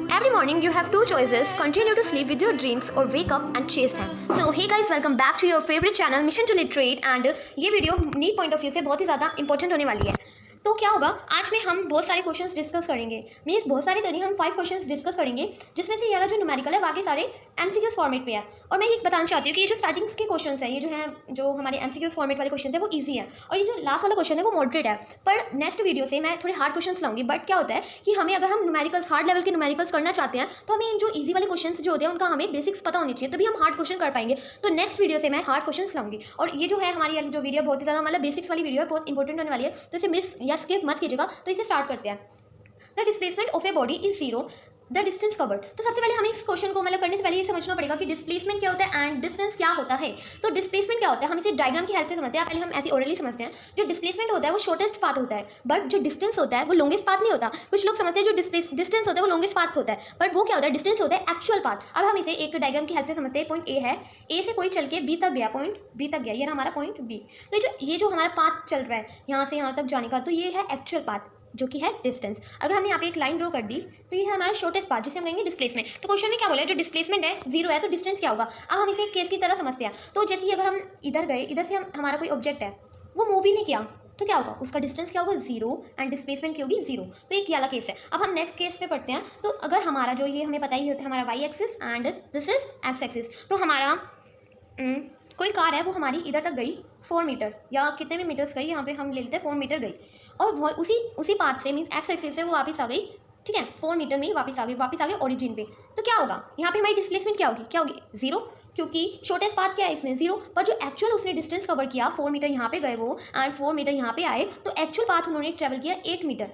Every morning you have two choices: continue to sleep with your dreams or wake up and chase them. So hey guys, welcome back to your favorite channel Mission to Literate and ये video NEET point of view से बहुत ही ज़्यादा important होने वाली है। तो क्या होगा, आज में हम बहुत सारे क्वेश्चंस डिस्कस करेंगे। मीन्स बहुत सारे तरीके हम 5 क्वेश्चंस डिस्कस करेंगे, जिसमें से ये वाला जो न्यूमेरिकल है बाकी सारे एमसीक्यूज फॉर्मेट पे है। और मैं ये बताना चाहती हूँ कि ये जो स्टार्टिंग्स के क्वेश्चंस है, ये जो है जो हमारे एमसीक्यूज फॉर्मेट वाले क्वेश्चन है वो ईजी है, और ये जो लास्ट वाला क्वेश्चन है वो मॉडरेट है। पर नेक्स्ट वीडियो से मैं थोड़े हार्ड क्वेश्चंस लाऊंगी। बट क्या होता है कि हमें अगर हम न्यूमेरिकल्स हार्ड लेवल के न्यूमेरिकल्स करना चाहते हैं तो हमें जो ईजी वाले क्वेश्चन जो होते हैं उनका हमें बेसिक्स पता होनी चाहिए, तभी हम हार्ड क्वेश्चन कर पाएंगे। तो नेक्स्ट वीडियो से मैं हार्ड क्वेश्चन लाऊंगी। और ये जो है हमारी जो वीडियो बहुत ही ज़्यादा मतलब बेसिक्स वाली वीडियो है, बहुत इंपॉर्टेंट होने वाली है, तो इसे मिस या स्किप मत कीजिएगा। तो इसे स्टार्ट करते हैं। The displacement of a body is zero, the distance covered. तो सबसे पहले हमें इस क्वेश्चन को मतलब करने से पहले ये समझना पड़ेगा कि डिस्प्लेसमेंट क्या होता है एंड डिस्टेंस क्या होता है। तो डिस्प्लेसमेंट क्या होता है, हम इसे डायग्राम की हेल्प से समझते हैं। पहले हम ऐसे ओरली समझते हैं। जो डिस्प्लेसमेंट होता है वो शॉर्टेस्ट पाथ होता है, बट जो डिस्टेंस होता है वो लॉन्गेस्ट पाथ नहीं होता। कुछ लोग समझते हैं जो डिस्टेंस होता है वो लॉन्गेस्ट पाथ होता है, बट वो क्या होता है, डिस्टेंस होता है एक्चुअल पाथ। अब हम इसे एक डायग्राम की हेल्प से समझते हैं। पॉइंट ए है, ए से कोई चल के बी तक गया, पॉइंट बी तक गया, ये हमारा पॉइंट बी। तो ये जो हमारा पाथ चल रहा है यहाँ से यहाँ तक जाने का, तो ये है एक्चुअल पाथ जो कि है डिस्टेंस। अगर हमने यहाँ पे एक लाइन ड्रॉ कर दी तो ये है हमारा शॉर्टेस्ट पाथ, जिसे हम कहेंगे डिस्प्लेसमेंट। तो क्वेश्चन में क्या बोला है, जो डिस्प्लेसमेंट है जीरो है तो डिस्टेंस क्या होगा। अब हम इसे एक केस की तरह समझते हैं। तो जैसे कि अगर हम इधर गए, इधर से हमारा कोई ऑब्जेक्ट है वो मूव ही नहीं किया, तो क्या होगा, उसका डिस्टेंस क्या होगा, जीरो, एंड डिस्प्लेसमेंट की होगी जीरो। तो एक ये वाला केस है। अब हम नेक्स्ट केस पे पढ़ते हैं। तो अगर हमारा जो ये हमें पता ही होता है हमारा Y axis and this is X axis. तो हमारा कोई कार है वो हमारी इधर तक गई 4 मीटर या कितने भी मीटर्स गई, यहाँ पे हम ले लेते हैं 4 मीटर गई, और वो उसी पाथ से मीन्स एक्स एक्सिस से वो वापस आ गई, ठीक है, 4 मीटर में ही वापस आ गई ओरिजिन पे। तो क्या होगा, यहाँ पे हमारी डिस्प्लेसमेंट क्या होगी जीरो, क्योंकि शॉर्टेस्ट पाथ क्या है इसमें जीरो। पर जो एक्चुअल उसने डिस्टेंस कवर किया 4 मीटर यहाँ पे गए वो एंड 4 मीटर यहाँ पे आए, तो एक्चुअल पाथ उन्होंने ट्रेवल किया 8 मीटर,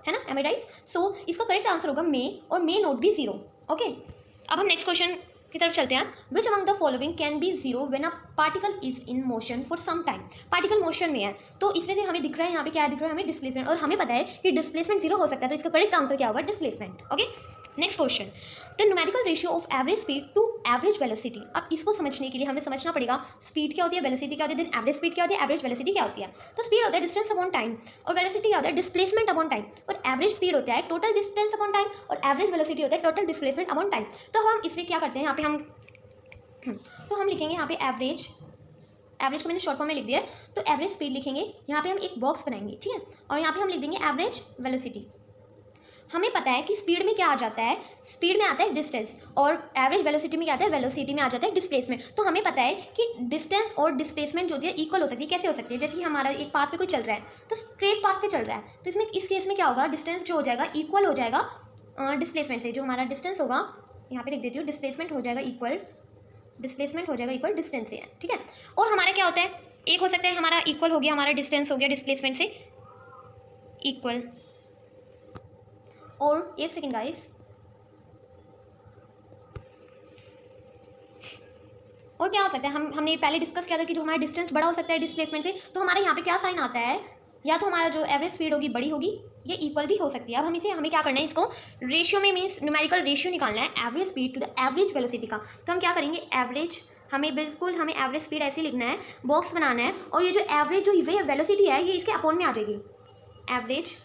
है ना, एम आई राइट। सो इसका करेक्ट आंसर होगा मे, और may not be zero. Okay, अब हम नेक्स्ट क्वेश्चन की तरफ चलते हैं। Which among the following can be zero when a particle is in motion for some time. Particle motion में है, तो इसमें से हमें दिख रहा है यहाँ पे क्या दिख रहा है, हमें डिस्प्लेसमेंट, और हमें पता है कि डिस्प्लेसमेंट जीरो हो सकता है। तो इसका करेक्ट आंसर क्या होगा, displacement. Okay, next question, the numerical ratio of average speed to average velocity. अब इसको समझने के लिए हमें समझना पड़ेगा स्पीड क्या होती है, वेलोसिटी क्या होती है, देन एवरेज स्पीड क्या होती है, एवरेज वेलोसिटी क्या होती है। तो स्पीड होता है डिस्टेंस अपॉन टाइम, और वेलोसिटी क्या होता है, डिस्प्लेसमेंट अपॉन टाइम। और एवरेज स्पीड होता है टोटल डिस्टेंस अपॉन टाइम, और एवरेज वेलोसिटी होता है टोटल डिस्प्लेसमेंट अपॉन टाइम। तो हम इसमें क्या करते हैं, यहाँ पे हम लिखेंगे यहाँ पे एवरेज को मैंने शॉर्ट फॉर्म में लिख दिया है। तो एवरेज स्पीड लिखेंगे, यहाँ पे हम एक बॉक्स बनाएंगे, ठीक है, और यहाँ पे हम लिख देंगे एवरेज वेलोसिटी। हमें पता है कि स्पीड में क्या आ जाता है, स्पीड में आता है डिस्टेंस, और एवरेज वेलोसिटी में क्या आता है, वेलोसिटी में आ जाता है डिस्प्लेसमेंट। तो हमें पता है कि डिस्टेंस और डिस्प्लेसमेंट जो होती है इक्वल हो सकती है। कैसे हो सकती है, जैसे कि हमारा एक पाथ पे कोई चल रहा है तो स्ट्रेट पाथ पे चल रहा है, तो इसमें इस केस में क्या होगा, डिस्टेंस जो हो जाएगा इक्वल हो जाएगा डिस्प्लेसमेंट से। जो हमारा डिस्टेंस होगा, यहाँ पे लिख देती हूँ, डिस्प्लेसमेंट हो जाएगा इक्वल डिस्टेंस से, ठीक है। और हमारा क्या होता है, एक हो सकता है हमारा इक्वल हो गया, हमारा डिस्टेंस हो गया डिस्प्लेसमेंट से इक्वल, और एक सेकेंड गाइस, और क्या हो सकता है, हमने पहले डिस्कस किया था कि जो हमारा डिस्टेंस बड़ा हो सकता है डिस्प्लेसमेंट से, तो हमारे यहाँ पे क्या साइन आता है, या तो हमारा जो एवरेज स्पीड होगी बड़ी होगी, ये इक्वल भी हो सकती है। अब हमें क्या करना है, इसको रेशियो में मीन्स न्यूमेरिकल रेशियो निकालना है average speed to the average velocity का। तो हम क्या करेंगे, हमें एवरेज स्पीड ऐसे लिखना है, बॉक्स बनाना है, और ये जो एवरेज जो वेलोसिटी है ये इसके अपोन में आ जाएगी, एवरेज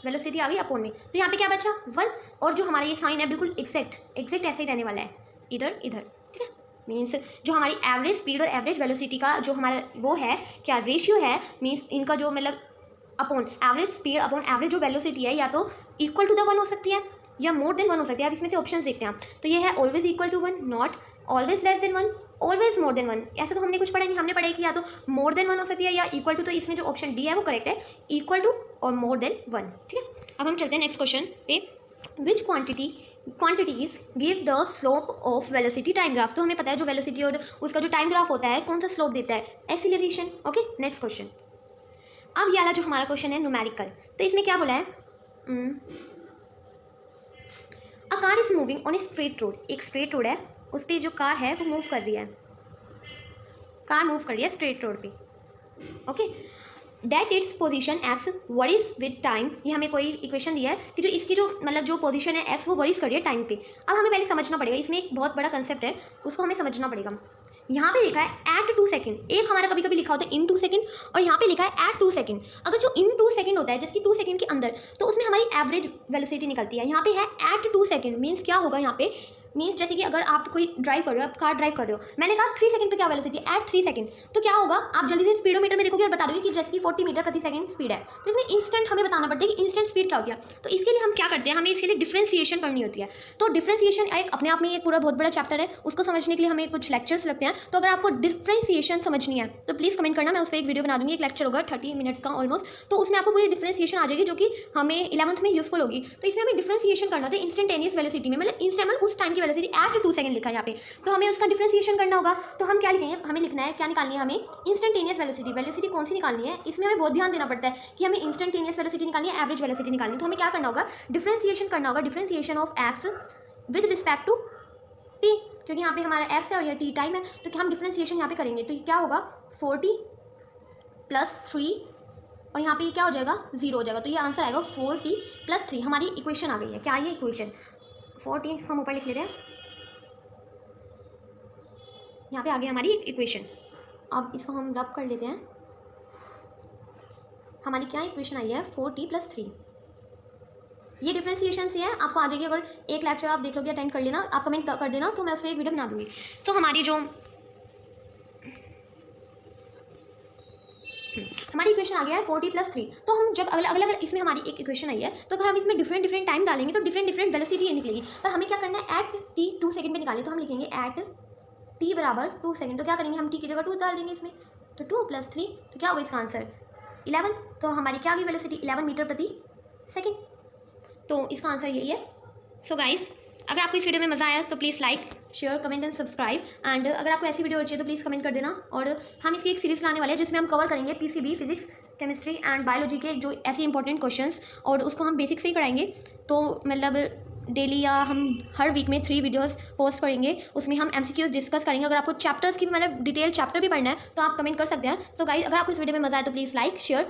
वेलोसिटी आ गई अपोन में। तो यहाँ पे क्या बचा 1, और जो हमारा ये साइन है बिल्कुल एग्जैक्ट ऐसे ही रहने वाला है, इधर, ठीक है। मीन्स जो हमारी एवरेज स्पीड और एवरेज वेलोसिटी का जो हमारा वो है क्या रेशियो है, मीन्स इनका जो मतलब upon average speed upon average जो वेलोसिटी है, या तो इक्वल टू द 1 हो सकती है या मोर देन 1 हो सकती है। अब इसमें से ऑप्शन देखते हैं आप, तो ये है always equal to 1, not always less than 1, always more than 1। ऐसे तो हमने कुछ पढ़ा नहीं, हमने पढ़ा है कि या तो मोर देन 1 हो सकती है या इक्वल टू। तो इसमें जो ऑप्शन डी है वो करेक्ट है, इक्वल टू और मोर देन 1, ठीक है। अब हम चलते हैं नेक्स्ट क्वेश्चन पे, which quantities give the slope of velocity time graph. तो हमें पता है जो वेलोसिटी और उसका जो टाइम ग्राफ होता है कौन सा स्लोप देता है, एक्सीलरेशन। Okay, next question. अब ये वाला जो हमारा क्वेश्चन है न्यूमेरिकल, तो इसमें क्या बोला है, a car is moving on a straight road. एक स्ट्रेट रोड है, उस पर जो कार है वो मूव कर रही है, स्ट्रेट रोड पे। Okay, that its position X varies with time. ये हमें कोई इक्वेशन दिया है कि जो इसकी जो मतलब जो पोजीशन है एक्स वो वरीज कर रही है टाइम पे। अब हमें पहले समझना पड़ेगा, इसमें एक बहुत बड़ा कंसेप्ट है, उसको हमें समझना पड़ेगा यहाँ पे लिखा है एट 2 सेकंड, एक हमारा कभी कभी लिखा होता है इन 2 सेकंड, और यहाँ पे लिखा है एट 2 सेकंड। अगर जो इन 2 सेकंड होता है जैसे कि 2 सेकंड के अंदर, तो उसमें हमारी एवरेज वेलोसिटी निकलती है। यहाँ पे है एट 2 सेकंड, मीन्स क्या होगा यहाँ पे, मीन्स जैसे कि अगर आप कोई ड्राइव कर रहे हो, आप कार ड्राइव कर रहे हो, मैंने कहा 3 सेकंड पे क्या वेलोसिटी, एट 3 सेकंड, तो क्या होगा, आप जल्दी से स्पीडोमीटर में देखोगे और बता दोगे कि जैसे कि 40 मीटर प्रति सेकंड स्पीड है। तो इसमें इंस्टेंट हमें बताना पड़ता है कि इंस्टेंट स्पीड क्या होती है। तो इसके लिए हम क्या करते हैं, हमें इसके लिए डिफ्रेंसिएशन करनी होती है। तो डिफ्रेंसिएशन एक अपने आप में एक पूरा बहुत बड़ा चैप्टर है, उसको समझने के लिए हमें कुछ लेक्चर्स लगते हैं। तो अगर आपको डिफ्रेंसिएशन समझनी है तो प्लीज़ कमेंट करना, मैं उस पर एक वीडियो बना दूंगी, एक लेक्चर होगा 30 मिनट्स का ऑलमोस्ट, तो उसमें आपको पूरी डिफ्रेंसिएशन आ जाएगी जो कि हमें 11th में यूजफुल होगी। तो इसमें हमें डिफ्रेंसिएशन करना होता है इंस्टेंटेनियस वेलोसिटी में, मतलब इंस्टेंट उस टाइम की वेलोसिटी एट 2 सेकंड लिखा है यहाँ पे, तो हमें उसका डिफ्रेंसिएशन करना होगा। तो हम क्या लिखेंगे, हमें लिखना है, क्या निकालनी है हमें, इंस्टेंटेनियस वेलोसिटी। वेलोसिटी कौन सी निकालनी है, इसमें हमें बहुत ध्यान देना पड़ता है कि हमें इंस्टेंटेनियस वेलोसिटी निकालनी है, एवरेज वेलोसिटी निकालनी है। तो हमें क्या करना होगा, डिफ्रेंसिएशन करना होगा, differentiation of X with respect to T, क्योंकि यहाँ पे हमारा एक्स है और ये टी टाइम है, तो क्या हम डिफ्रेंसिएशन यहाँ पे करेंगे, तो ये क्या होगा 40 + 3, और यहाँ पे ये क्या हो जाएगा 0 हो जाएगा। तो ये आंसर आएगा 4t + 3। हमारी इक्वेशन आ गई है, क्या है इक्वेशन 4t, इसको हम ऊपर लिख लेते हैं, यहाँ पे आ गई हमारी इक्वेशन। अब इसको हम रब कर लेते हैं, हमारी क्या इक्वेशन आई है 4t + 3। ये डिफ्रेंसिएशन से है, आपको आ जाएगी। अगर एक लेक्चर आप देख लोगे, अटेंड कर लेना, आप कमेंट कर देना, तो मैं उस पर एक वीडियो बना दूंगी। तो हमारी जो हमारी इक्वेशन आ गया है 4t + 3। तो हम जब अलग इसमें हमारी एक इक्वेशन आई है, तो अगर हम इसमें डिफरेंट टाइम डालेंगे तो डिफरेंट वेलोसिटी निकलेगी। पर हमें क्या करना है, एट t 2 सेकंड पे निकालनी, तो हम लिखेंगे एट t = 2 सेकंड। तो क्या करेंगे, हम t की जगह 2 डाल देंगे इसमें, तो 2 + 3, तो क्या होगा इसका आंसर 11। तो हमारी क्या आ गई वेलोसिटी 11 मीटर प्रति सेकंड। तो इसका आंसर यही है। सो गाइस, अगर आपको इस वीडियो में मज़ा आया तो please like, share, comment and subscribe. And अगर आपको ऐसी वीडियो चाहिए तो प्लीज़ कमेंट कर देना। और हम इसकी एक सीरीज़ लाने वाले हैं जिसमें हम कवर करेंगे PCB, physics, chemistry and biology के जो ऐसे इंपॉर्टेंट क्वेश्चंस, और उसको हम बेसिक से ही कराएंगे। तो मतलब डेली या हम हर वीक में 3 वीडियोस पोस्ट करेंगे, उसमें हम MCQs डिस्कस करेंगे। अगर आपको चैप्टर्स की मतलब डिटेल चैप्टर भी पढ़ना है तो आप कमेंट कर सकते हैं। सो गाइस, अगर आपको इस वीडियो में मज़ा आए तो प्लीज़ लाइक, शेयर